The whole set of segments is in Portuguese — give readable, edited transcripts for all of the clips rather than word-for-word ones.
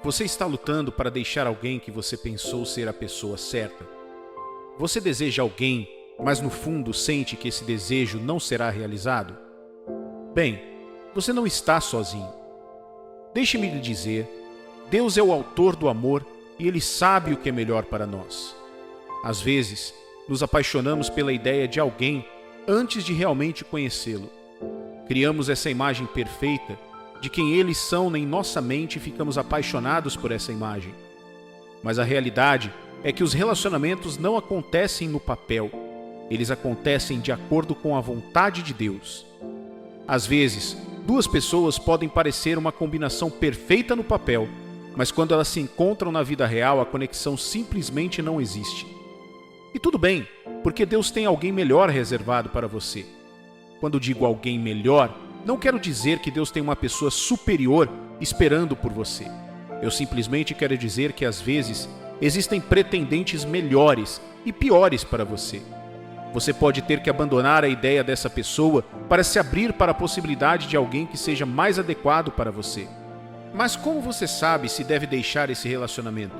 Você está lutando para deixar alguém que você pensou ser a pessoa certa? Você deseja alguém, mas no fundo sente que esse desejo não será realizado? Bem, você não está sozinho. Deixe-me lhe dizer, Deus é o autor do amor e Ele sabe o que é melhor para nós. Às vezes, nos apaixonamos pela ideia de alguém antes de realmente conhecê-lo. Criamos essa imagem perfeita de quem eles são em nossa mente e ficamos apaixonados por essa imagem. Mas a realidade é que os relacionamentos não acontecem no papel, eles acontecem de acordo com a vontade de Deus. Às vezes, duas pessoas podem parecer uma combinação perfeita no papel, mas quando elas se encontram na vida real, a conexão simplesmente não existe. E tudo bem, porque Deus tem alguém melhor reservado para você. Quando digo alguém melhor, não quero dizer que Deus tem uma pessoa superior esperando por você. Eu simplesmente quero dizer que às vezes existem pretendentes melhores e piores para você. Você pode ter que abandonar a ideia dessa pessoa para se abrir para a possibilidade de alguém que seja mais adequado para você. Mas como você sabe se deve deixar esse relacionamento?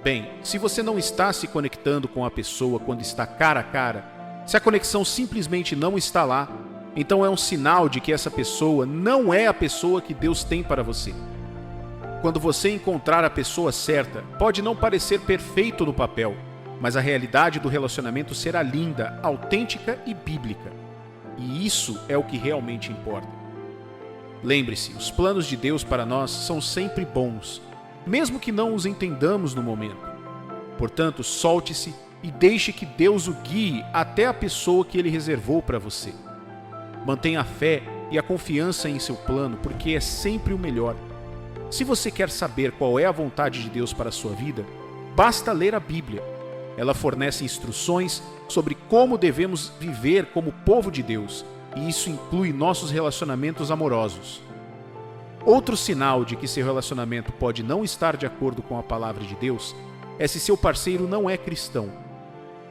Bem, se você não está se conectando com a pessoa quando está cara a cara, se a conexão simplesmente não está lá, então é um sinal de que essa pessoa não é a pessoa que Deus tem para você. Quando você encontrar a pessoa certa, pode não parecer perfeito no papel, mas a realidade do relacionamento será linda, autêntica e bíblica. E isso é o que realmente importa. Lembre-se, os planos de Deus para nós são sempre bons, mesmo que não os entendamos no momento. Portanto, solte-se e deixe que Deus o guie até a pessoa que Ele reservou para você. Mantenha a fé e a confiança em seu plano, porque é sempre o melhor. Se você quer saber qual é a vontade de Deus para a sua vida, basta ler a Bíblia. Ela fornece instruções sobre como devemos viver como povo de Deus, e isso inclui nossos relacionamentos amorosos. Outro sinal de que seu relacionamento pode não estar de acordo com a palavra de Deus é se seu parceiro não é cristão.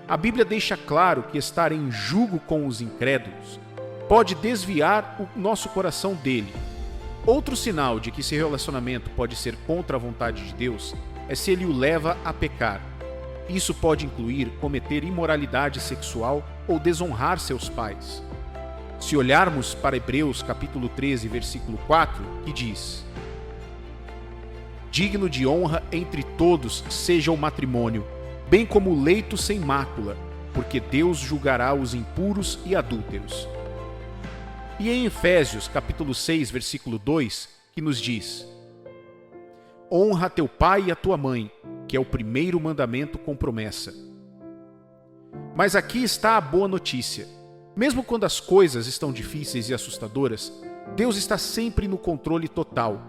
A Bíblia deixa claro que estar em jugo com os incrédulos pode desviar o nosso coração dele. Outro sinal de que seu relacionamento pode ser contra a vontade de Deus é se ele o leva a pecar. Isso pode incluir cometer imoralidade sexual ou desonrar seus pais. Se olharmos para Hebreus capítulo 13, versículo 4, que diz: digno de honra entre todos seja o matrimônio, bem como o leito sem mácula, porque Deus julgará os impuros e adúlteros. E em Efésios capítulo 6, versículo 2, que nos diz: honra teu pai e a tua mãe, que é o primeiro mandamento com promessa. Mas aqui está a boa notícia. Mesmo quando as coisas estão difíceis e assustadoras, Deus está sempre no controle total.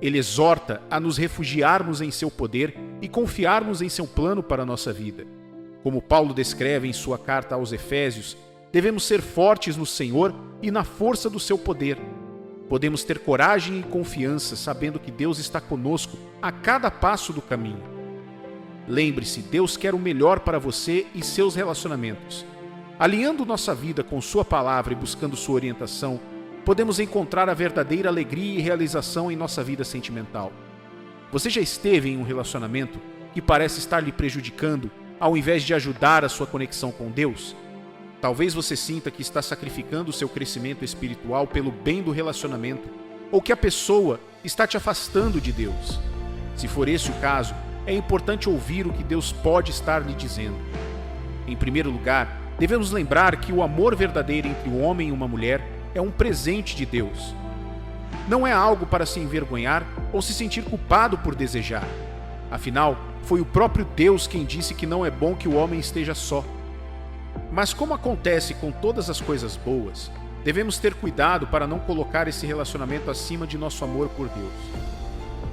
Ele exorta a nos refugiarmos em seu poder e confiarmos em seu plano para a nossa vida. Como Paulo descreve em sua carta aos Efésios, devemos ser fortes no Senhor e na força do seu poder. Podemos ter coragem e confiança sabendo que Deus está conosco a cada passo do caminho. Lembre-se, Deus quer o melhor para você e seus relacionamentos. Alinhando nossa vida com sua palavra e buscando sua orientação, podemos encontrar a verdadeira alegria e realização em nossa vida sentimental. Você já esteve em um relacionamento que parece estar lhe prejudicando, ao invés de ajudar a sua conexão com Deus? Talvez você sinta que está sacrificando o seu crescimento espiritual pelo bem do relacionamento, ou que a pessoa está te afastando de Deus. Se for esse o caso, é importante ouvir o que Deus pode estar lhe dizendo. Em primeiro lugar, devemos lembrar que o amor verdadeiro entre um homem e uma mulher é um presente de Deus. Não é algo para se envergonhar ou se sentir culpado por desejar. Afinal, foi o próprio Deus quem disse que não é bom que o homem esteja só. Mas como acontece com todas as coisas boas, devemos ter cuidado para não colocar esse relacionamento acima de nosso amor por Deus.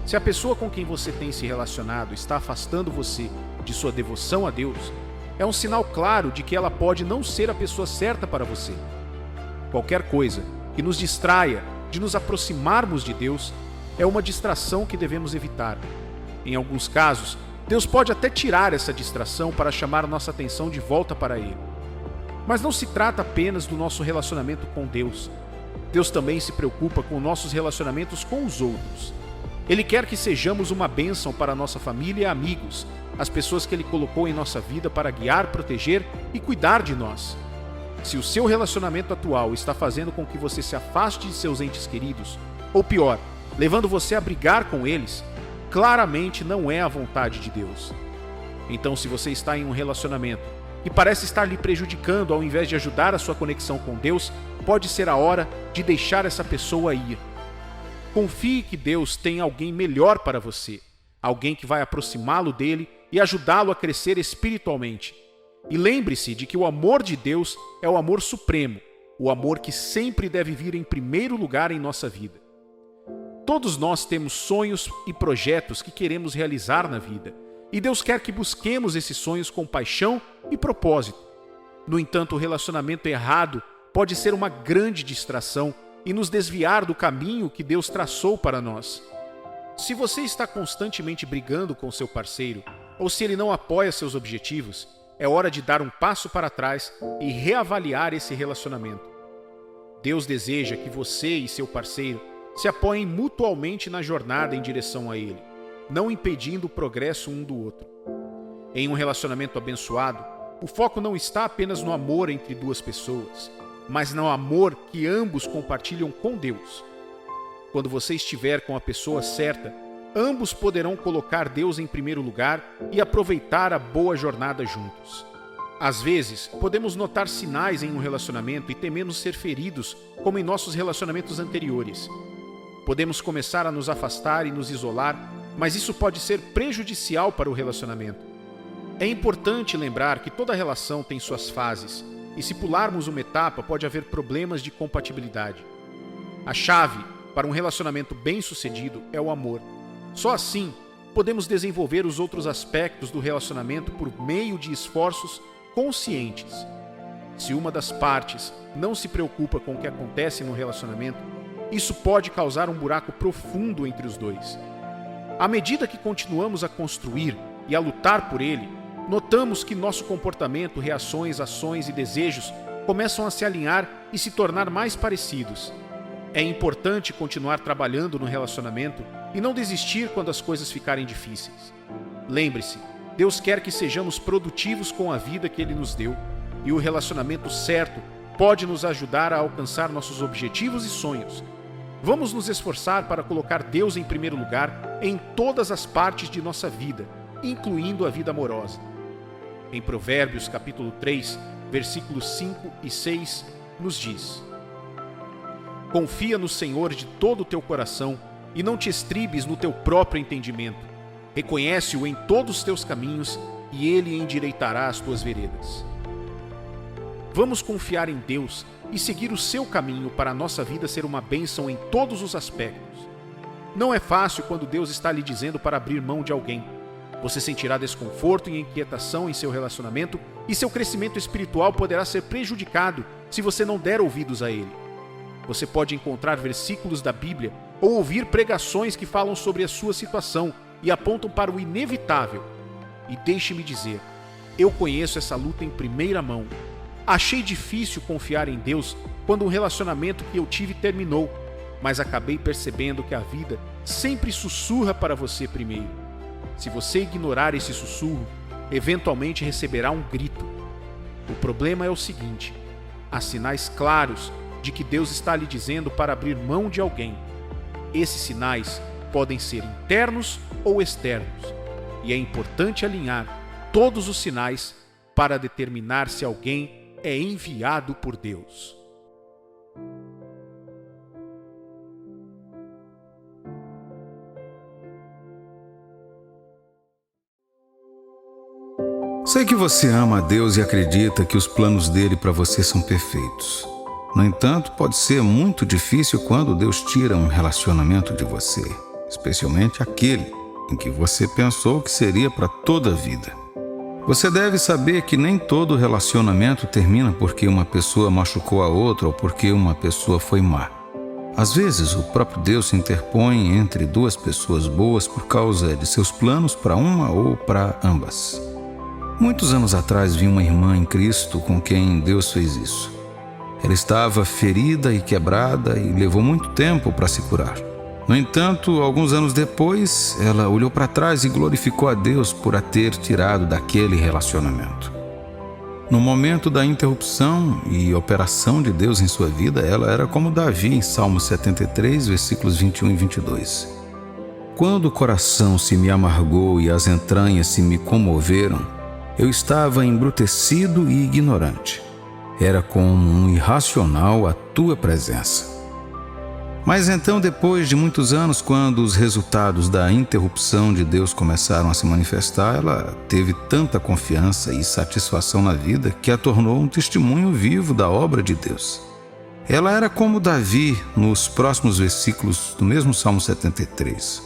Se a pessoa com quem você tem se relacionado está afastando você de sua devoção a Deus, é um sinal claro de que ela pode não ser a pessoa certa para você. Qualquer coisa que nos distraia de nos aproximarmos de Deus é uma distração que devemos evitar. Em alguns casos, Deus pode até tirar essa distração para chamar nossa atenção de volta para Ele. Mas não se trata apenas do nosso relacionamento com Deus. Deus também se preocupa com nossos relacionamentos com os outros. Ele quer que sejamos uma bênção para nossa família e amigos, as pessoas que Ele colocou em nossa vida para guiar, proteger e cuidar de nós. Se o seu relacionamento atual está fazendo com que você se afaste de seus entes queridos, ou pior, levando você a brigar com eles, claramente não é a vontade de Deus. Então, se você está em um relacionamento que parece estar lhe prejudicando ao invés de ajudar a sua conexão com Deus, pode ser a hora de deixar essa pessoa ir. Confie que Deus tem alguém melhor para você, alguém que vai aproximá-lo dele e ajudá-lo a crescer espiritualmente. E lembre-se de que o amor de Deus é o amor supremo, o amor que sempre deve vir em primeiro lugar em nossa vida. Todos nós temos sonhos e projetos que queremos realizar na vida, e Deus quer que busquemos esses sonhos com paixão e propósito. No entanto, o relacionamento errado pode ser uma grande distração e nos desviar do caminho que Deus traçou para nós. Se você está constantemente brigando com seu parceiro, ou se ele não apoia seus objetivos, é hora de dar um passo para trás e reavaliar esse relacionamento. Deus deseja que você e seu parceiro se apoiem mutualmente na jornada em direção a Ele, não impedindo o progresso um do outro. Em um relacionamento abençoado, o foco não está apenas no amor entre duas pessoas, mas no amor que ambos compartilham com Deus. Quando você estiver com a pessoa certa, ambos poderão colocar Deus em primeiro lugar e aproveitar a boa jornada juntos. Às vezes, podemos notar sinais em um relacionamento e tememos ser feridos, como em nossos relacionamentos anteriores. Podemos começar a nos afastar e nos isolar, mas isso pode ser prejudicial para o relacionamento. É importante lembrar que toda relação tem suas fases, e se pularmos uma etapa, pode haver problemas de compatibilidade. A chave para um relacionamento bem-sucedido é o amor. Só assim, podemos desenvolver os outros aspectos do relacionamento por meio de esforços conscientes. Se uma das partes não se preocupa com o que acontece no relacionamento, isso pode causar um buraco profundo entre os dois. À medida que continuamos a construir e a lutar por ele, notamos que nosso comportamento, reações, ações e desejos começam a se alinhar e se tornar mais parecidos. É importante continuar trabalhando no relacionamento e não desistir quando as coisas ficarem difíceis. Lembre-se, Deus quer que sejamos produtivos com a vida que Ele nos deu, e o relacionamento certo pode nos ajudar a alcançar nossos objetivos e sonhos. Vamos nos esforçar para colocar Deus em primeiro lugar em todas as partes de nossa vida, incluindo a vida amorosa. Em Provérbios capítulo 3, versículos 5 e 6, nos diz: Confia no Senhor de todo o teu coração e não te estribes no teu próprio entendimento. Reconhece-o em todos os teus caminhos e Ele endireitará as tuas veredas. Vamos confiar em Deus e seguir o seu caminho para a nossa vida ser uma bênção em todos os aspectos. Não é fácil quando Deus está lhe dizendo para abrir mão de alguém. Você sentirá desconforto e inquietação em seu relacionamento e seu crescimento espiritual poderá ser prejudicado se você não der ouvidos a Ele. Você pode encontrar versículos da Bíblia ou ouvir pregações que falam sobre a sua situação e apontam para o inevitável. E deixe-me dizer, eu conheço essa luta em primeira mão. Achei difícil confiar em Deus quando um relacionamento que eu tive terminou, mas acabei percebendo que a vida sempre sussurra para você primeiro. Se você ignorar esse sussurro, eventualmente receberá um grito. O problema é o seguinte: há sinais claros de que Deus está lhe dizendo para abrir mão de alguém. Esses sinais podem ser internos ou externos, e é importante alinhar todos os sinais para determinar se alguém é enviado por Deus. Sei que você ama a Deus e acredita que os planos dele para você são perfeitos. No entanto, pode ser muito difícil quando Deus tira um relacionamento de você, especialmente aquele em que você pensou que seria para toda a vida. Você deve saber que nem todo relacionamento termina porque uma pessoa machucou a outra ou porque uma pessoa foi má. Às vezes, o próprio Deus se interpõe entre duas pessoas boas por causa de seus planos para uma ou para ambas. Muitos anos atrás vi uma irmã em Cristo com quem Deus fez isso. Ela estava ferida e quebrada e levou muito tempo para se curar. No entanto, alguns anos depois, ela olhou para trás e glorificou a Deus por a ter tirado daquele relacionamento. No momento da interrupção e operação de Deus em sua vida, ela era como Davi em Salmo 73, versículos 21 e 22. Quando o coração se me amargou e as entranhas se me comoveram, eu estava embrutecido e ignorante. Era como um irracional à tua presença. Mas então, depois de muitos anos, quando os resultados da interrupção de Deus começaram a se manifestar, ela teve tanta confiança e satisfação na vida que a tornou um testemunho vivo da obra de Deus. Ela era como Davi nos próximos versículos do mesmo Salmo 73.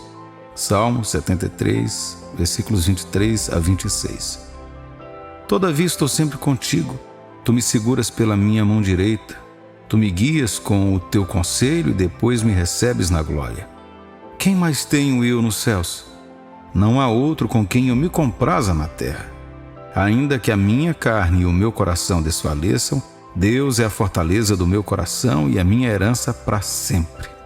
Salmo 73, versículos 23 a 26. Todavia estou sempre contigo, tu me seguras pela minha mão direita. Tu me guias com o teu conselho e depois me recebes na glória. Quem mais tenho eu nos céus? Não há outro com quem eu me compraza na terra. Ainda que a minha carne e o meu coração desfaleçam, Deus é a fortaleza do meu coração e a minha herança para sempre.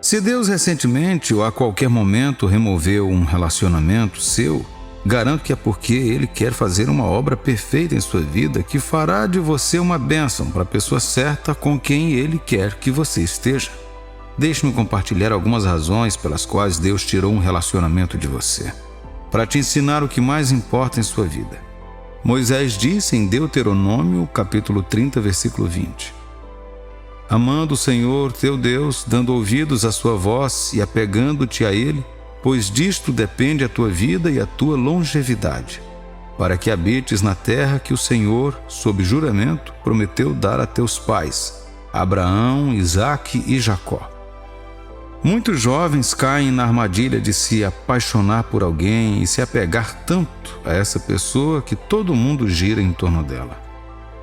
Se Deus recentemente ou a qualquer momento removeu um relacionamento seu, garanto que é porque Ele quer fazer uma obra perfeita em sua vida que fará de você uma bênção para a pessoa certa com quem Ele quer que você esteja. Deixe-me compartilhar algumas razões pelas quais Deus tirou um relacionamento de você, para te ensinar o que mais importa em sua vida. Moisés disse em Deuteronômio, capítulo 30, versículo 20: Amando o Senhor teu Deus, dando ouvidos à sua voz e apegando-te a Ele, pois disto depende a tua vida e a tua longevidade, para que habites na terra que o Senhor, sob juramento, prometeu dar a teus pais, Abraão, Isaque e Jacó. Muitos jovens caem na armadilha de se apaixonar por alguém e se apegar tanto a essa pessoa que todo mundo gira em torno dela.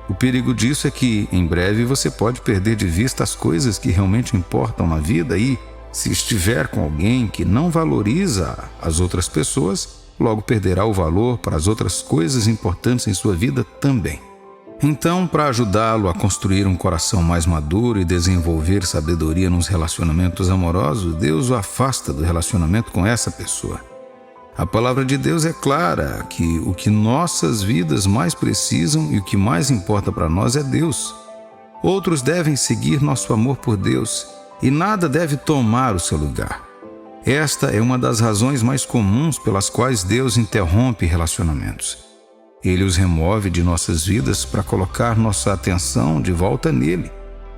O perigo disso é que, em breve, você pode perder de vista as coisas que realmente importam na vida e, se estiver com alguém que não valoriza as outras pessoas, logo perderá o valor para as outras coisas importantes em sua vida também. Então, para ajudá-lo a construir um coração mais maduro e desenvolver sabedoria nos relacionamentos amorosos, Deus o afasta do relacionamento com essa pessoa. A palavra de Deus é clara que o que nossas vidas mais precisam e o que mais importa para nós é Deus. Outros devem seguir nosso amor por Deus e nada deve tomar o seu lugar. Esta é uma das razões mais comuns pelas quais Deus interrompe relacionamentos. Ele os remove de nossas vidas para colocar nossa atenção de volta nele,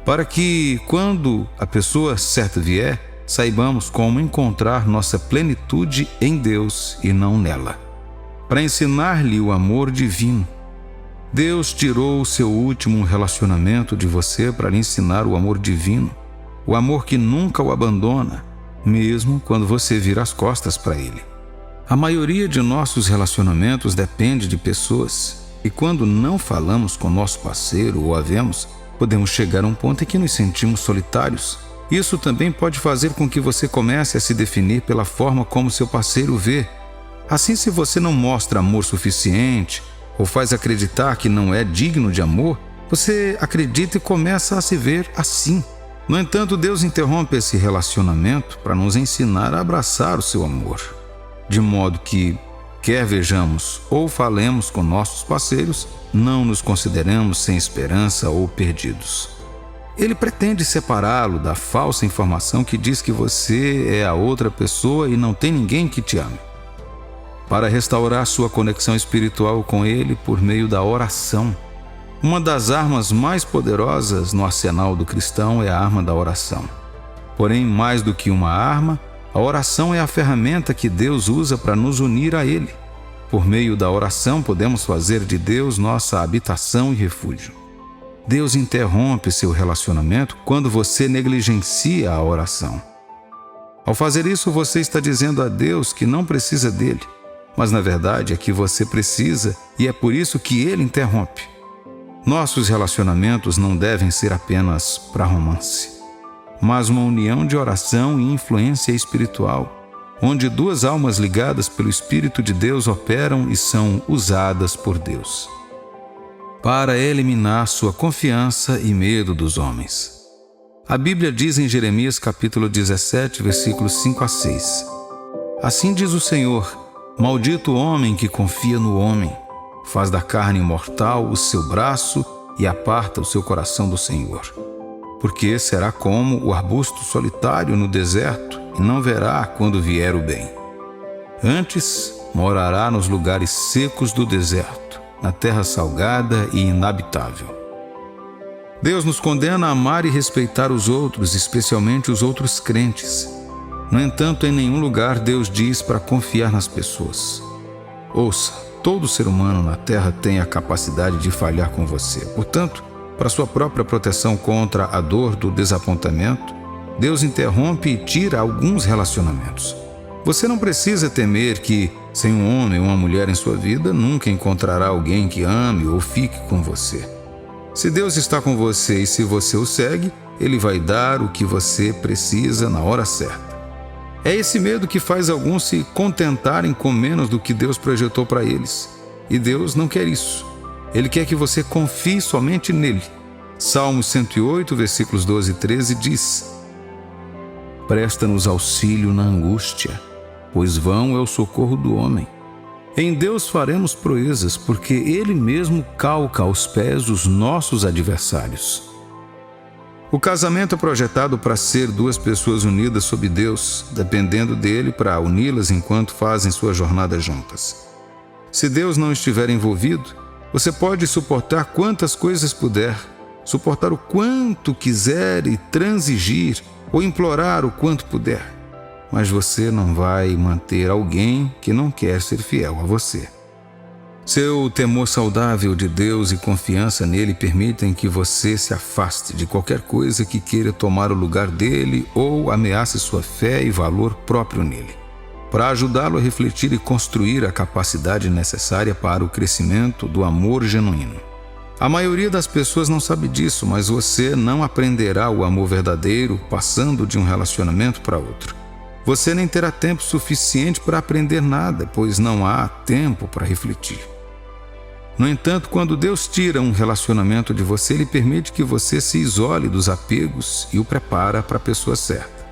para que, quando a pessoa certa vier, saibamos como encontrar nossa plenitude em Deus e não nela. Para ensinar-lhe o amor divino. Deus tirou o seu último relacionamento de você para lhe ensinar o amor divino, o amor que nunca o abandona, mesmo quando você vira as costas para ele. A maioria de nossos relacionamentos depende de pessoas, e quando não falamos com nosso parceiro ou a vemos, podemos chegar a um ponto em que nos sentimos solitários. Isso também pode fazer com que você comece a se definir pela forma como seu parceiro vê. Assim, se você não mostra amor suficiente ou faz acreditar que não é digno de amor, você acredita e começa a se ver assim. No entanto, Deus interrompe esse relacionamento para nos ensinar a abraçar o seu amor, de modo que, quer vejamos ou falemos com nossos parceiros, não nos consideramos sem esperança ou perdidos. Ele pretende separá-lo da falsa informação que diz que você é a outra pessoa e não tem ninguém que te ame. Para restaurar sua conexão espiritual com Ele por meio da oração. Uma das armas mais poderosas no arsenal do cristão é a arma da oração. Porém, mais do que uma arma, a oração é a ferramenta que Deus usa para nos unir a Ele. Por meio da oração, podemos fazer de Deus nossa habitação e refúgio. Deus interrompe seu relacionamento quando você negligencia a oração. Ao fazer isso, você está dizendo a Deus que não precisa dele, mas na verdade é que você precisa e é por isso que ele interrompe. Nossos relacionamentos não devem ser apenas para romance, mas uma união de oração e influência espiritual, onde duas almas ligadas pelo Espírito de Deus operam e são usadas por Deus para eliminar sua confiança e medo dos homens. A Bíblia diz em Jeremias capítulo 17, versículos 5 a 6: Assim diz o Senhor: Maldito o homem que confia no homem, faz da carne mortal o seu braço e aparta o seu coração do Senhor. Porque será como o arbusto solitário no deserto e não verá quando vier o bem. Antes morará nos lugares secos do deserto, na terra salgada e inabitável. Deus nos condena a amar e respeitar os outros, especialmente os outros crentes. No entanto, em nenhum lugar Deus diz para confiar nas pessoas. Ouça, todo ser humano na terra tem a capacidade de falhar com você. Portanto, para sua própria proteção contra a dor do desapontamento, Deus interrompe e tira alguns relacionamentos. Você não precisa temer que, sem um homem ou uma mulher em sua vida, nunca encontrará alguém que ame ou fique com você. Se Deus está com você e se você o segue, Ele vai dar o que você precisa na hora certa. É esse medo que faz alguns se contentarem com menos do que Deus projetou para eles. E Deus não quer isso. Ele quer que você confie somente nele. Salmos 108, versículos 12 e 13 diz: Presta-nos auxílio na angústia, pois vão é o socorro do homem. Em Deus faremos proezas, porque Ele mesmo calca aos pés os nossos adversários. O casamento é projetado para ser duas pessoas unidas sob Deus, dependendo dele para uni-las enquanto fazem sua jornada juntas. Se Deus não estiver envolvido, você pode suportar quantas coisas puder, suportar o quanto quiser e transigir ou implorar o quanto puder. Mas você não vai manter alguém que não quer ser fiel a você. Seu temor saudável de Deus e confiança nele permitem que você se afaste de qualquer coisa que queira tomar o lugar dele ou ameace sua fé e valor próprio nele, para ajudá-lo a refletir e construir a capacidade necessária para o crescimento do amor genuíno. A maioria das pessoas não sabe disso, mas você não aprenderá o amor verdadeiro passando de um relacionamento para outro. Você nem terá tempo suficiente para aprender nada, pois não há tempo para refletir. No entanto, quando Deus tira um relacionamento de você, Ele permite que você se isole dos apegos e o prepara para a pessoa certa.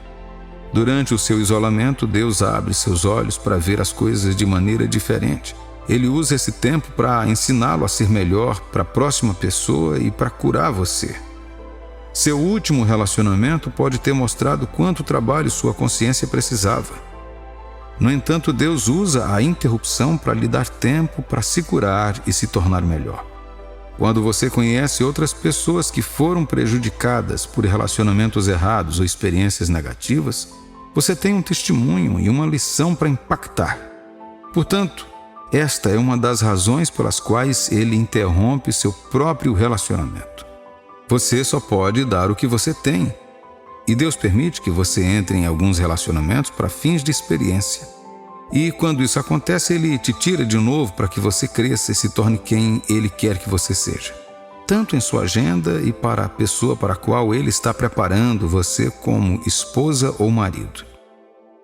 Durante o seu isolamento, Deus abre seus olhos para ver as coisas de maneira diferente. Ele usa esse tempo para ensiná-lo a ser melhor para a próxima pessoa e para curar você. Seu último relacionamento pode ter mostrado quanto trabalho sua consciência precisava. No entanto, Deus usa a interrupção para lhe dar tempo para se curar e se tornar melhor. Quando você conhece outras pessoas que foram prejudicadas por relacionamentos errados ou experiências negativas, você tem um testemunho e uma lição para impactar. Portanto, esta é uma das razões pelas quais Ele interrompe seu próprio relacionamento. Você só pode dar o que você tem. E Deus permite que você entre em alguns relacionamentos para fins de experiência. E quando isso acontece, Ele te tira de novo para que você cresça e se torne quem Ele quer que você seja. Tanto em sua agenda e para a pessoa para a qual Ele está preparando você como esposa ou marido.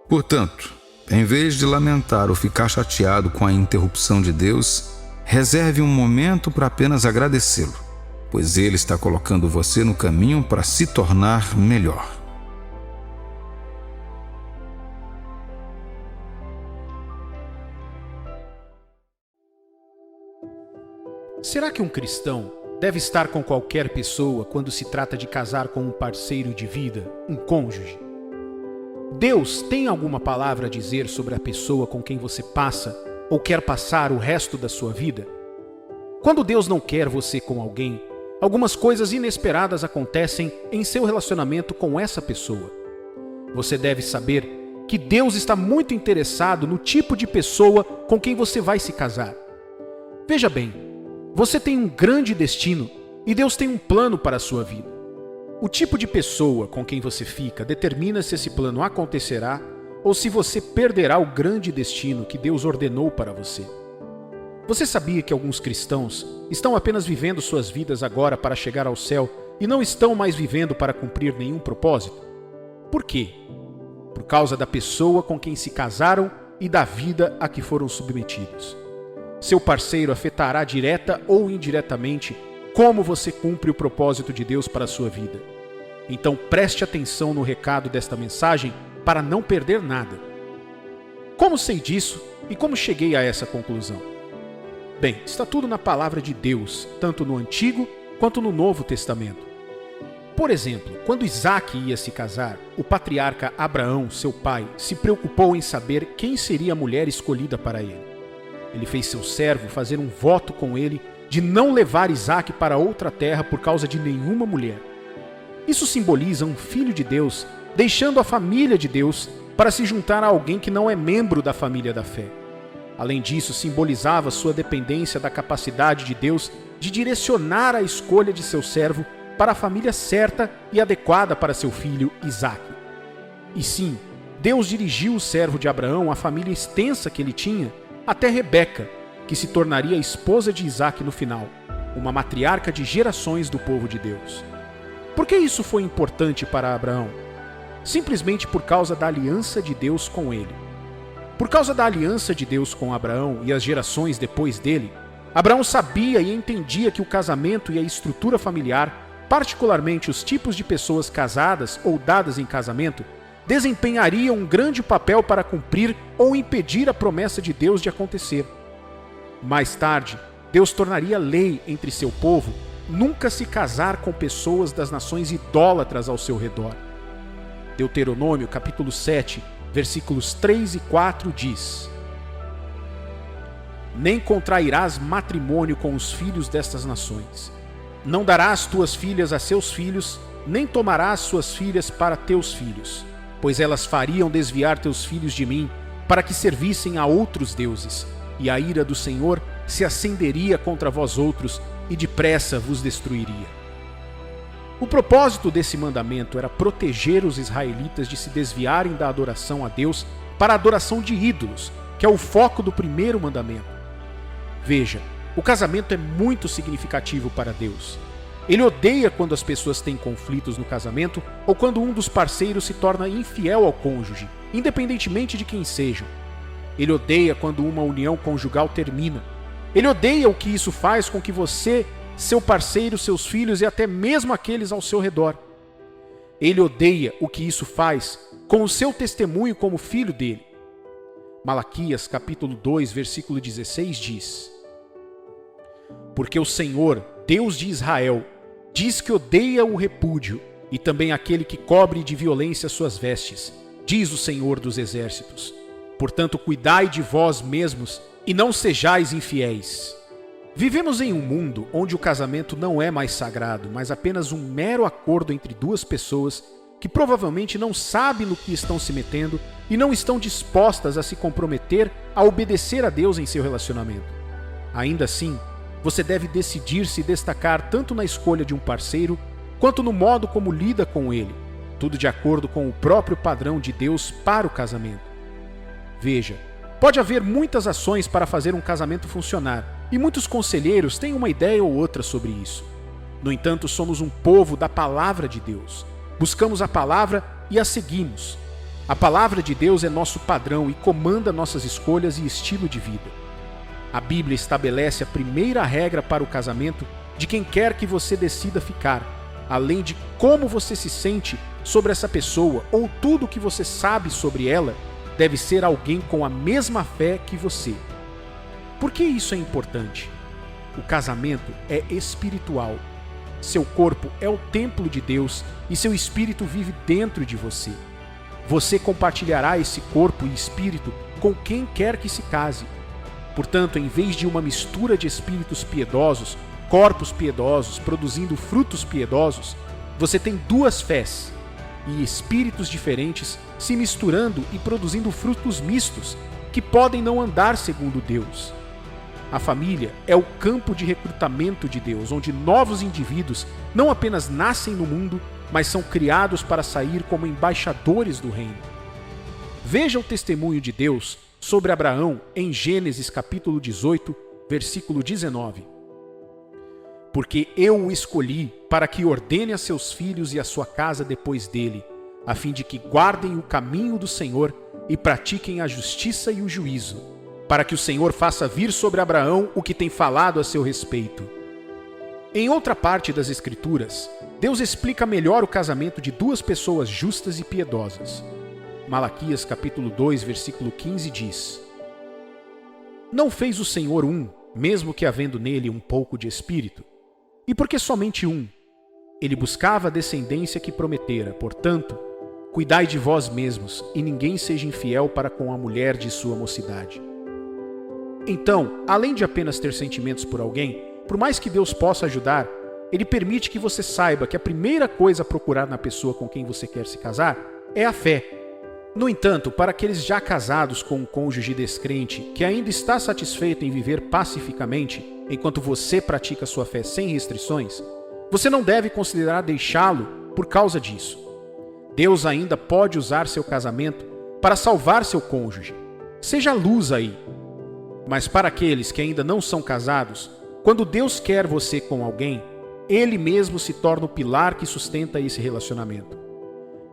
Portanto, em vez de lamentar ou ficar chateado com a interrupção de Deus, reserve um momento para apenas agradecê-lo, pois Ele está colocando você no caminho para se tornar melhor. Será que um cristão deve estar com qualquer pessoa quando se trata de casar com um parceiro de vida, um cônjuge? Deus tem alguma palavra a dizer sobre a pessoa com quem você passa ou quer passar o resto da sua vida? Quando Deus não quer você com alguém, algumas coisas inesperadas acontecem em seu relacionamento com essa pessoa. Você deve saber que Deus está muito interessado no tipo de pessoa com quem você vai se casar. Veja bem, você tem um grande destino e Deus tem um plano para a sua vida. O tipo de pessoa com quem você fica determina se esse plano acontecerá ou se você perderá o grande destino que Deus ordenou para você. Você sabia que alguns cristãos estão apenas vivendo suas vidas agora para chegar ao céu e não estão mais vivendo para cumprir nenhum propósito? Por quê? Por causa da pessoa com quem se casaram e da vida a que foram submetidos. Seu parceiro afetará direta ou indiretamente como você cumpre o propósito de Deus para a sua vida. Então preste atenção no recado desta mensagem para não perder nada. Como sei disso e como cheguei a essa conclusão? Bem, está tudo na palavra de Deus, tanto no Antigo quanto no Novo Testamento. Por exemplo, quando Isaque ia se casar, o patriarca Abraão, seu pai, se preocupou em saber quem seria a mulher escolhida para ele. Ele fez seu servo fazer um voto com ele de não levar Isaque para outra terra por causa de nenhuma mulher. Isso simboliza um filho de Deus deixando a família de Deus para se juntar a alguém que não é membro da família da fé. Além disso, simbolizava sua dependência da capacidade de Deus de direcionar a escolha de seu servo para a família certa e adequada para seu filho Isaque. E sim, Deus dirigiu o servo de Abraão à família extensa que ele tinha até Rebeca, que se tornaria a esposa de Isaque no final, uma matriarca de gerações do povo de Deus. Por que isso foi importante para Abraão? Simplesmente por causa da aliança de Deus com ele. Por causa da aliança de Deus com Abraão e as gerações depois dele, Abraão sabia e entendia que o casamento e a estrutura familiar, particularmente os tipos de pessoas casadas ou dadas em casamento, desempenhariam um grande papel para cumprir ou impedir a promessa de Deus de acontecer. Mais tarde, Deus tornaria lei entre seu povo nunca se casar com pessoas das nações idólatras ao seu redor. Deuteronômio capítulo 7, versículos 3 e 4 diz: Nem contrairás matrimônio com os filhos destas nações. Não darás tuas filhas a seus filhos, nem tomarás suas filhas para teus filhos, pois elas fariam desviar teus filhos de mim, para que servissem a outros deuses, e a ira do Senhor se acenderia contra vós outros, e depressa vos destruiria. O propósito desse mandamento era proteger os israelitas de se desviarem da adoração a Deus para a adoração de ídolos, que é o foco do primeiro mandamento. Veja, o casamento é muito significativo para Deus. Ele odeia quando as pessoas têm conflitos no casamento ou quando um dos parceiros se torna infiel ao cônjuge, independentemente de quem sejam. Ele odeia quando uma união conjugal termina. Ele odeia o que isso faz com que você, seu parceiro, seus filhos e até mesmo aqueles ao seu redor. Ele odeia o que isso faz com o seu testemunho como filho dele. Malaquias capítulo 2, versículo 16 diz: Porque o Senhor, Deus de Israel, diz que odeia o repúdio e também aquele que cobre de violência suas vestes, diz o Senhor dos exércitos. Portanto, cuidai de vós mesmos e não sejais infiéis. Vivemos em um mundo onde o casamento não é mais sagrado, mas apenas um mero acordo entre duas pessoas que provavelmente não sabem no que estão se metendo e não estão dispostas a se comprometer a obedecer a Deus em seu relacionamento. Ainda assim, você deve decidir se destacar tanto na escolha de um parceiro, quanto no modo como lida com ele, tudo de acordo com o próprio padrão de Deus para o casamento. Veja, pode haver muitas ações para fazer um casamento funcionar, e muitos conselheiros têm uma ideia ou outra sobre isso. No entanto, somos um povo da palavra de Deus. Buscamos a palavra e a seguimos. A palavra de Deus é nosso padrão e comanda nossas escolhas e estilo de vida. A Bíblia estabelece a primeira regra para o casamento de quem quer que você decida ficar, além de como você se sente sobre essa pessoa ou tudo o que você sabe sobre ela, deve ser alguém com a mesma fé que você. Por que isso é importante? O casamento é espiritual. Seu corpo é o templo de Deus e seu espírito vive dentro de você. Você compartilhará esse corpo e espírito com quem quer que se case. Portanto, em vez de uma mistura de espíritos piedosos, corpos piedosos, produzindo frutos piedosos, você tem duas fés e espíritos diferentes se misturando e produzindo frutos mistos, que podem não andar segundo Deus. A família é o campo de recrutamento de Deus, onde novos indivíduos não apenas nascem no mundo, mas são criados para sair como embaixadores do reino. Veja o testemunho de Deus sobre Abraão em Gênesis capítulo 18, versículo 19. Porque eu o escolhi para que ordene a seus filhos e a sua casa depois dele, a fim de que guardem o caminho do Senhor e pratiquem a justiça e o juízo, para que o Senhor faça vir sobre Abraão o que tem falado a seu respeito. Em outra parte das Escrituras, Deus explica melhor o casamento de duas pessoas justas e piedosas. Malaquias capítulo 2, versículo 15 diz: Não fez o Senhor um, mesmo que havendo nele um pouco de espírito? E por que somente um? Ele buscava a descendência que prometera, portanto, cuidai de vós mesmos, e ninguém seja infiel para com a mulher de sua mocidade. Então, além de apenas ter sentimentos por alguém, por mais que Deus possa ajudar, Ele permite que você saiba que a primeira coisa a procurar na pessoa com quem você quer se casar é a fé. No entanto, para aqueles já casados com um cônjuge descrente que ainda está satisfeito em viver pacificamente, enquanto você pratica sua fé sem restrições, você não deve considerar deixá-lo por causa disso. Deus ainda pode usar seu casamento para salvar seu cônjuge. Seja luz aí. Mas para aqueles que ainda não são casados, quando Deus quer você com alguém, Ele mesmo se torna o pilar que sustenta esse relacionamento.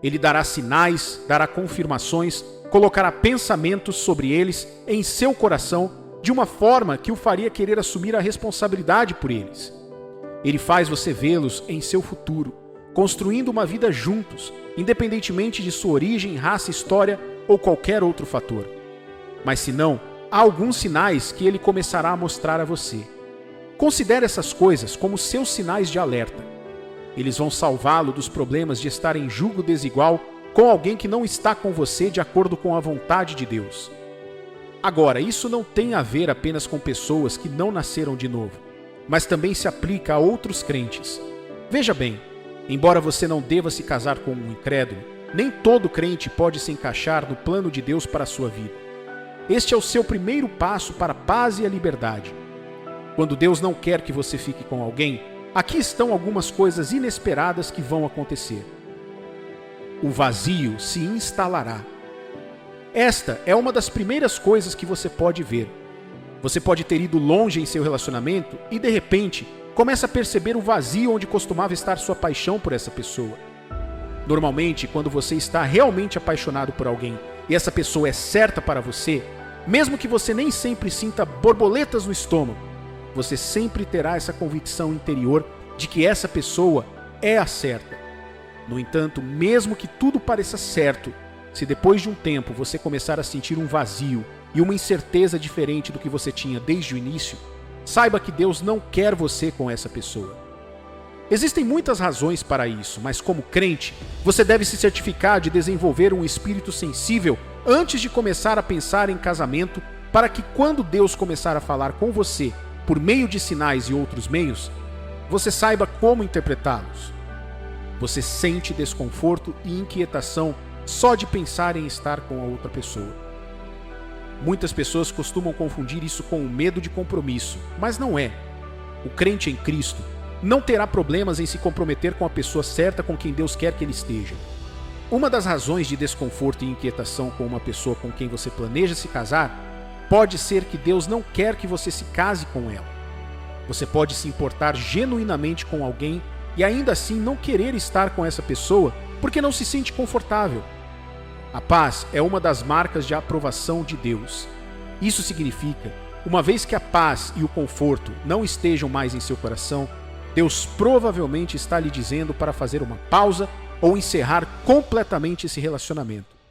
Ele dará sinais, dará confirmações, colocará pensamentos sobre eles em seu coração de uma forma que o faria querer assumir a responsabilidade por eles. Ele faz você vê-los em seu futuro, construindo uma vida juntos, independentemente de sua origem, raça, história ou qualquer outro fator. Mas se não, há alguns sinais que ele começará a mostrar a você. Considere essas coisas como seus sinais de alerta. Eles vão salvá-lo dos problemas de estar em julgo desigual com alguém que não está com você de acordo com a vontade de Deus. Agora, isso não tem a ver apenas com pessoas que não nasceram de novo, mas também se aplica a outros crentes. Veja bem, embora você não deva se casar com um incrédulo, nem todo crente pode se encaixar no plano de Deus para a sua vida. Este é o seu primeiro passo para a paz e a liberdade. Quando Deus não quer que você fique com alguém, aqui estão algumas coisas inesperadas que vão acontecer. O vazio se instalará. Esta é uma das primeiras coisas que você pode ver. Você pode ter ido longe em seu relacionamento e, de repente, começa a perceber o vazio onde costumava estar sua paixão por essa pessoa. Normalmente, quando você está realmente apaixonado por alguém e essa pessoa é certa para você, mesmo que você nem sempre sinta borboletas no estômago, você sempre terá essa convicção interior de que essa pessoa é a certa. No entanto, mesmo que tudo pareça certo, se depois de um tempo você começar a sentir um vazio e uma incerteza diferente do que você tinha desde o início, saiba que Deus não quer você com essa pessoa. Existem muitas razões para isso, mas como crente, você deve se certificar de desenvolver um espírito sensível antes de começar a pensar em casamento, para que quando Deus começar a falar com você por meio de sinais e outros meios, você saiba como interpretá-los. Você sente desconforto e inquietação só de pensar em estar com a outra pessoa. Muitas pessoas costumam confundir isso com o medo de compromisso, mas não é. O crente em Cristo não terá problemas em se comprometer com a pessoa certa com quem Deus quer que ele esteja. Uma das razões de desconforto e inquietação com uma pessoa com quem você planeja se casar pode ser que Deus não quer que você se case com ela. Você pode se importar genuinamente com alguém e ainda assim não querer estar com essa pessoa porque não se sente confortável. A paz é uma das marcas de aprovação de Deus. Isso significa, uma vez que a paz e o conforto não estejam mais em seu coração, Deus provavelmente está lhe dizendo para fazer uma pausa ou encerrar completamente esse relacionamento.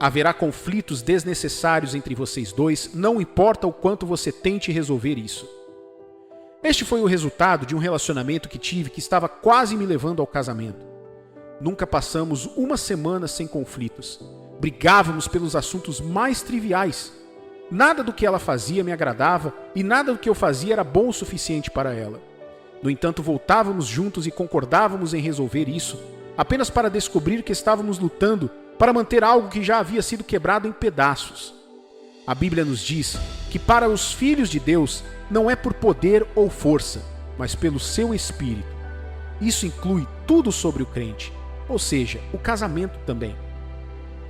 Haverá conflitos desnecessários entre vocês dois, não importa o quanto você tente resolver isso. Este foi o resultado de um relacionamento que tive que estava quase me levando ao casamento. Nunca passamos uma semana sem conflitos. Brigávamos pelos assuntos mais triviais. Nada do que ela fazia me agradava e nada do que eu fazia era bom o suficiente para ela. No entanto, voltávamos juntos e concordávamos em resolver isso, apenas para descobrir que estávamos lutando para manter algo que já havia sido quebrado em pedaços. A Bíblia nos diz que para os filhos de Deus não é por poder ou força, mas pelo seu Espírito. Isso inclui tudo sobre o crente, ou seja, o casamento também.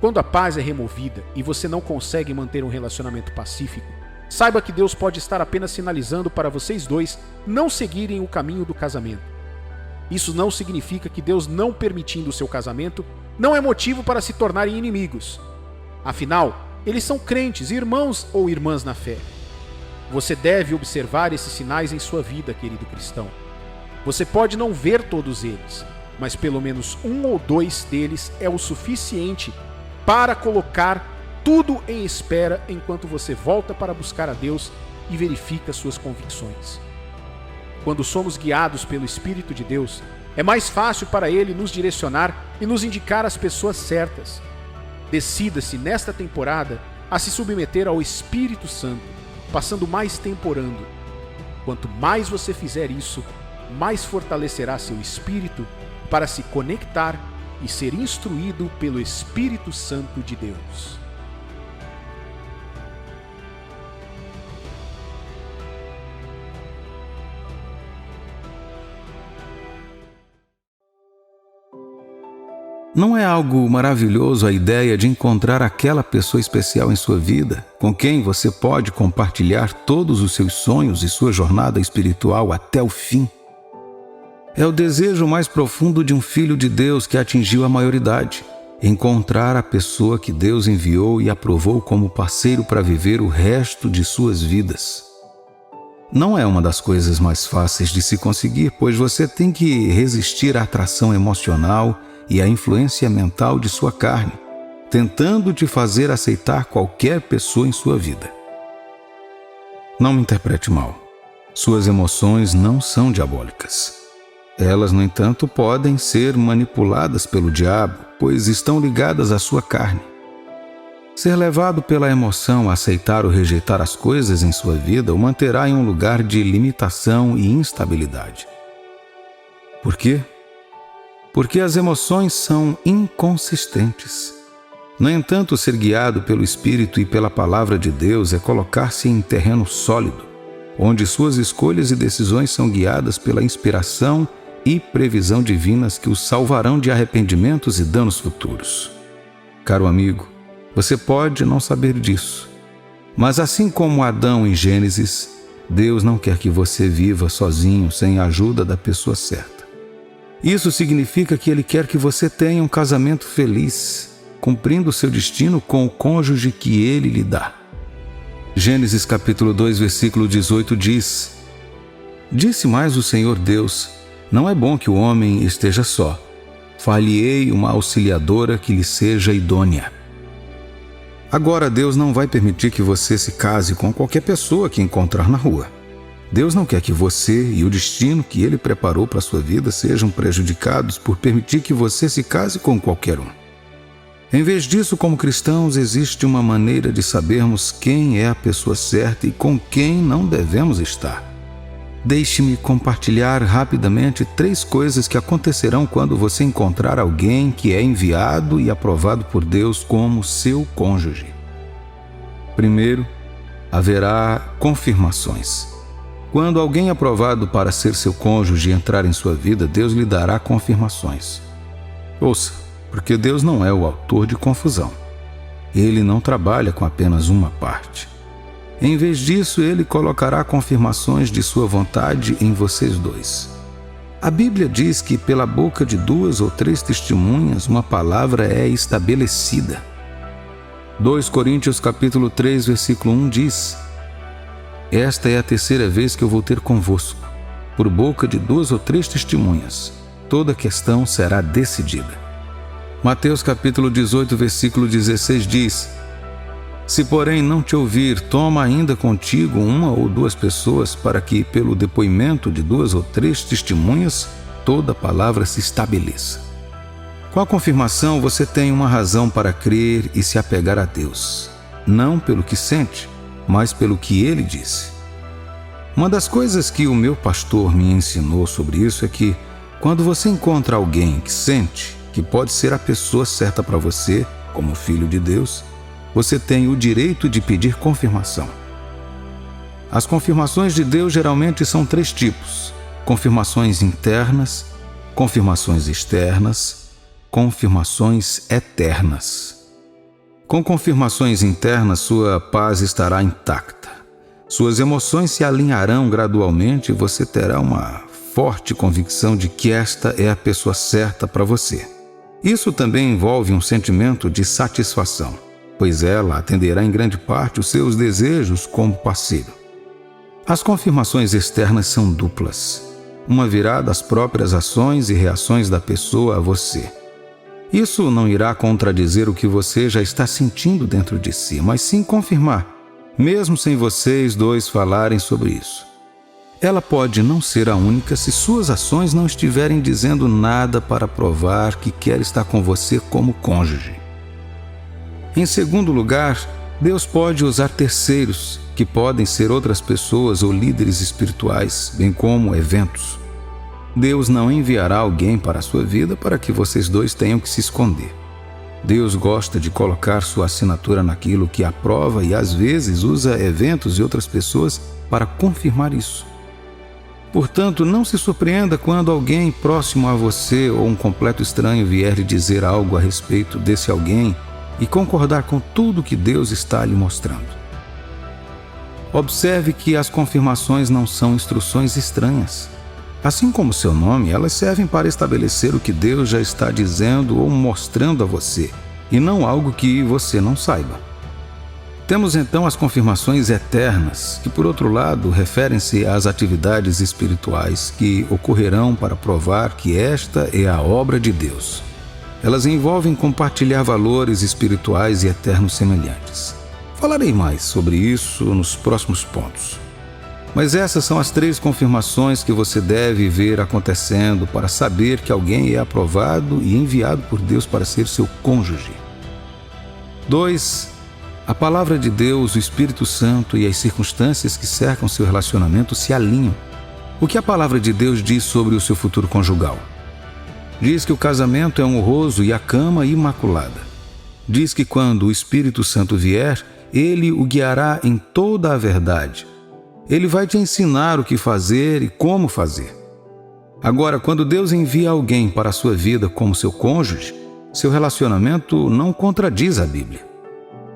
Quando a paz é removida e você não consegue manter um relacionamento pacífico, saiba que Deus pode estar apenas sinalizando para vocês dois não seguirem o caminho do casamento. Isso não significa que Deus não permitindo o seu casamento não é motivo para se tornarem inimigos. Afinal, eles são crentes, irmãos ou irmãs na fé. Você deve observar esses sinais em sua vida, querido cristão, Você pode não ver todos eles, mas pelo menos um ou dois deles é o suficiente para colocar tudo em espera enquanto você volta para buscar a Deus e verifica suas convicções. Quando somos guiados pelo Espírito de Deus, é mais fácil para Ele nos direcionar e nos indicar as pessoas certas. Decida-se nesta temporada a se submeter ao Espírito Santo, passando mais tempo orando. Quanto mais você fizer isso, mais fortalecerá seu espírito para se conectar e ser instruído pelo Espírito Santo de Deus. Não é algo maravilhoso a ideia de encontrar aquela pessoa especial em sua vida, com quem você pode compartilhar todos os seus sonhos e sua jornada espiritual até o fim? É o desejo mais profundo de um filho de Deus que atingiu a maioridade: encontrar a pessoa que Deus enviou e aprovou como parceiro para viver o resto de suas vidas. Não é uma das coisas mais fáceis de se conseguir, pois você tem que resistir à atração emocional e à influência mental de sua carne, tentando te fazer aceitar qualquer pessoa em sua vida. Não me interprete mal. Suas emoções não são diabólicas. Elas, no entanto, podem ser manipuladas pelo diabo, pois estão ligadas à sua carne. Ser levado pela emoção a aceitar ou rejeitar as coisas em sua vida o manterá em um lugar de limitação e instabilidade. Por quê? Porque as emoções são inconsistentes. No entanto, ser guiado pelo Espírito e pela Palavra de Deus é colocar-se em terreno sólido, onde suas escolhas e decisões são guiadas pela inspiração e previsão divinas que os salvarão de arrependimentos e danos futuros. Caro amigo, você pode não saber disso, mas assim como Adão em Gênesis, Deus não quer que você viva sozinho sem a ajuda da pessoa certa. Isso significa que Ele quer que você tenha um casamento feliz, cumprindo seu destino com o cônjuge que Ele lhe dá. Gênesis capítulo 2, versículo 18 diz: Disse mais o Senhor Deus: Não é bom que o homem esteja só. Far-lhe-ei uma auxiliadora que lhe seja idônea. Agora, Deus não vai permitir que você se case com qualquer pessoa que encontrar na rua. Deus não quer que você e o destino que Ele preparou para a sua vida sejam prejudicados por permitir que você se case com qualquer um. Em vez disso, como cristãos, existe uma maneira de sabermos quem é a pessoa certa e com quem não devemos estar. Deixe-me compartilhar rapidamente 3 coisas que acontecerão quando você encontrar alguém que é enviado e aprovado por Deus como seu cônjuge. Primeiro, haverá confirmações. Quando alguém aprovado para ser seu cônjuge entrar em sua vida, Deus lhe dará confirmações. Ouça, porque Deus não é o autor de confusão. Ele não trabalha com apenas uma parte. Em vez disso, Ele colocará confirmações de sua vontade em vocês dois. A Bíblia diz que pela boca de 2 ou 3 testemunhas uma palavra é estabelecida. 2 Coríntios capítulo 3, versículo 1 diz: Esta é a 3ª vez que eu vou ter convosco. Por boca de 2 ou 3 testemunhas, toda questão será decidida. Mateus capítulo 18, versículo 16 diz: Se, porém, não te ouvir, toma ainda contigo 1 ou 2 pessoas, para que, pelo depoimento de 2 ou 3 testemunhas, toda palavra se estabeleça. Com a confirmação, você tem uma razão para crer e se apegar a Deus, não pelo que sente, mas pelo que Ele disse. Uma das coisas que o meu pastor me ensinou sobre isso é que, quando você encontra alguém que sente que pode ser a pessoa certa para você, como filho de Deus, você tem o direito de pedir confirmação. As confirmações de Deus geralmente são 3 tipos: confirmações internas, confirmações externas, confirmações eternas. Com confirmações internas, sua paz estará intacta. Suas emoções se alinharão gradualmente e você terá uma forte convicção de que esta é a pessoa certa para você. Isso também envolve um sentimento de satisfação, pois ela atenderá em grande parte os seus desejos como parceiro. As confirmações externas são duplas. uma virá das próprias ações e reações da pessoa a você. Isso não irá contradizer o que você já está sentindo dentro de si, mas sim confirmar, mesmo sem vocês dois falarem sobre isso. Ela pode não ser a única se suas ações não estiverem dizendo nada para provar que quer estar com você como cônjuge. Em segundo lugar, Deus pode usar terceiros, que podem ser outras pessoas ou líderes espirituais, bem como eventos. Deus não enviará alguém para a sua vida para que vocês dois tenham que se esconder. Deus gosta de colocar sua assinatura naquilo que aprova e às vezes usa eventos e outras pessoas para confirmar isso. Portanto, não se surpreenda quando alguém próximo a você ou um completo estranho vier lhe dizer algo a respeito desse alguém e concordar com tudo que Deus está lhe mostrando. Observe que as confirmações não são instruções estranhas. Assim como seu nome, elas servem para estabelecer o que Deus já está dizendo ou mostrando a você, e não algo que você não saiba. Temos então as confirmações eternas, que por outro lado referem-se às atividades espirituais que ocorrerão para provar que esta é a obra de Deus. Elas envolvem compartilhar valores espirituais e eternos semelhantes. Falarei mais sobre isso nos próximos pontos. Mas essas são as 3 confirmações que você deve ver acontecendo para saber que alguém é aprovado e enviado por Deus para ser seu cônjuge. 2. A palavra de Deus, o Espírito Santo e as circunstâncias que cercam seu relacionamento se alinham. O que a palavra de Deus diz sobre o seu futuro conjugal? Diz que o casamento é honroso e a cama imaculada. Diz que quando o Espírito Santo vier, ele o guiará em toda a verdade. Ele vai te ensinar o que fazer e como fazer. Agora, quando Deus envia alguém para a sua vida como seu cônjuge, seu relacionamento não contradiz a Bíblia.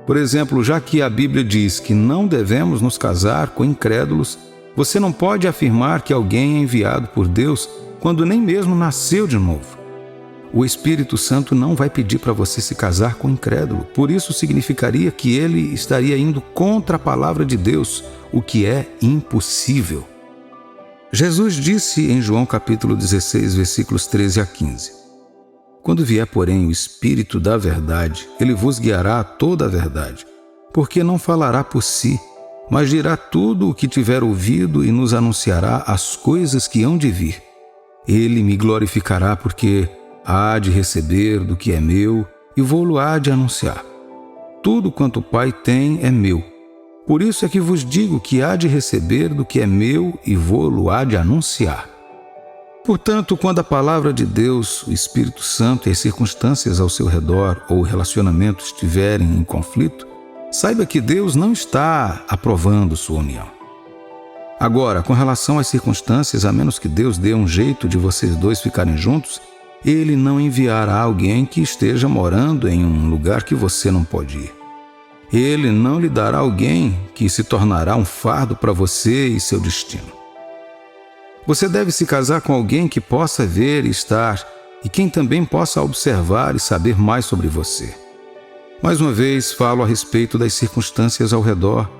Por exemplo, já que a Bíblia diz que não devemos nos casar com incrédulos, você não pode afirmar que alguém é enviado por Deus quando nem mesmo nasceu de novo. O Espírito Santo não vai pedir para você se casar com incrédulo, por isso significaria que ele estaria indo contra a palavra de Deus, o que é impossível. Jesus disse em João capítulo 16, versículos 13 a 15: Quando vier, porém, o Espírito da verdade, ele vos guiará a toda a verdade, porque não falará por si, mas dirá tudo o que tiver ouvido e nos anunciará as coisas que hão de vir. Ele me glorificará, porque há de receber do que é meu e vou-lo há de anunciar. Tudo quanto o Pai tem é meu. Por isso é que vos digo que há de receber do que é meu e vou-lo há de anunciar. Portanto, quando a palavra de Deus, o Espírito Santo e as circunstâncias ao seu redor ou o relacionamento estiverem em conflito, saiba que Deus não está aprovando sua união. Agora, com relação às circunstâncias, a menos que Deus dê um jeito de vocês dois ficarem juntos, Ele não enviará alguém que esteja morando em um lugar que você não pode ir. Ele não lhe dará alguém que se tornará um fardo para você e seu destino. Você deve se casar com alguém que possa ver e estar, e quem também possa observar e saber mais sobre você. Mais uma vez, falo a respeito das circunstâncias ao redor.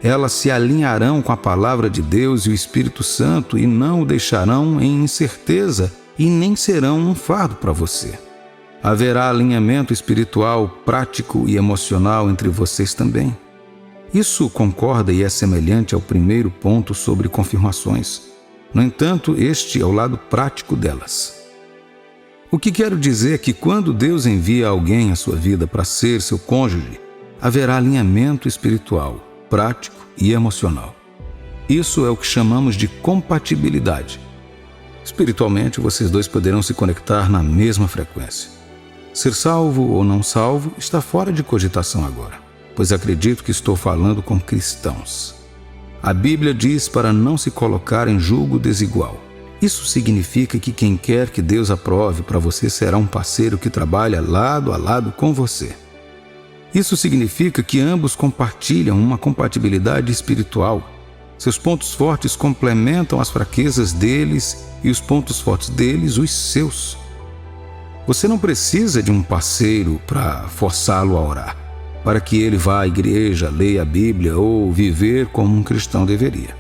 Elas se alinharão com a palavra de Deus e o Espírito Santo e não o deixarão em incerteza e nem serão um fardo para você. Haverá alinhamento espiritual, prático e emocional entre vocês também. Isso concorda e é semelhante ao primeiro ponto sobre confirmações. No entanto, este é o lado prático delas. O que quero dizer é que quando Deus envia alguém à sua vida para ser seu cônjuge, haverá alinhamento espiritual, prático e emocional. Isso é o que chamamos de compatibilidade. Espiritualmente, vocês dois poderão se conectar na mesma frequência. Ser salvo ou não salvo está fora de cogitação agora, pois acredito que estou falando com cristãos. A Bíblia diz para não se colocar em julgo desigual. Isso significa que quem quer que Deus aprove para você será um parceiro que trabalha lado a lado com você. Isso significa que ambos compartilham uma compatibilidade espiritual. Seus pontos fortes complementam as fraquezas deles e os pontos fortes deles, os seus. Você não precisa de um parceiro para forçá-lo a orar, para que ele vá à igreja, leia a Bíblia ou viver como um cristão deveria.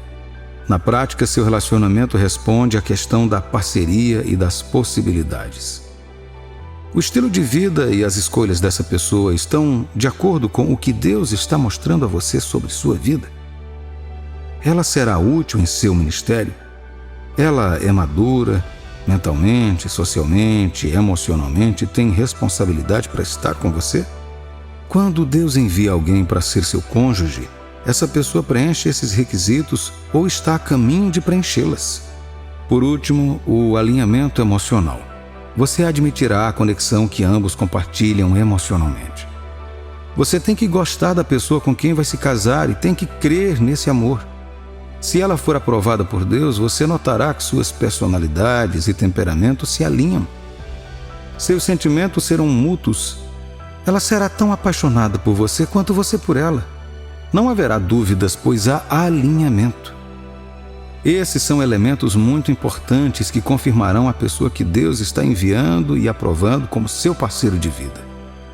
Na prática, seu relacionamento responde à questão da parceria e das possibilidades. O estilo de vida e as escolhas dessa pessoa estão de acordo com o que Deus está mostrando a você sobre sua vida? Ela será útil em seu ministério? Ela é madura, mentalmente, socialmente, emocionalmente, e tem responsabilidade para estar com você? Quando Deus envia alguém para ser seu cônjuge, essa pessoa preenche esses requisitos ou está a caminho de preenchê-las. Por último, o alinhamento emocional. Você admitirá a conexão que ambos compartilham emocionalmente. Você tem que gostar da pessoa com quem vai se casar e tem que crer nesse amor. Se ela for aprovada por Deus, você notará que suas personalidades e temperamentos se alinham. Seus sentimentos serão mútuos. Ela será tão apaixonada por você quanto você por ela. Não haverá dúvidas, pois há alinhamento. Esses são elementos muito importantes que confirmarão a pessoa que Deus está enviando e aprovando como seu parceiro de vida.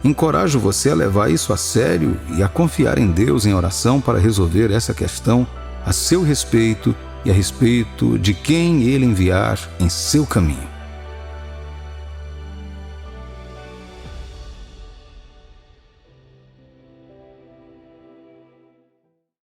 Encorajo você a levar isso a sério e a confiar em Deus em oração para resolver essa questão a seu respeito e a respeito de quem Ele enviar em seu caminho.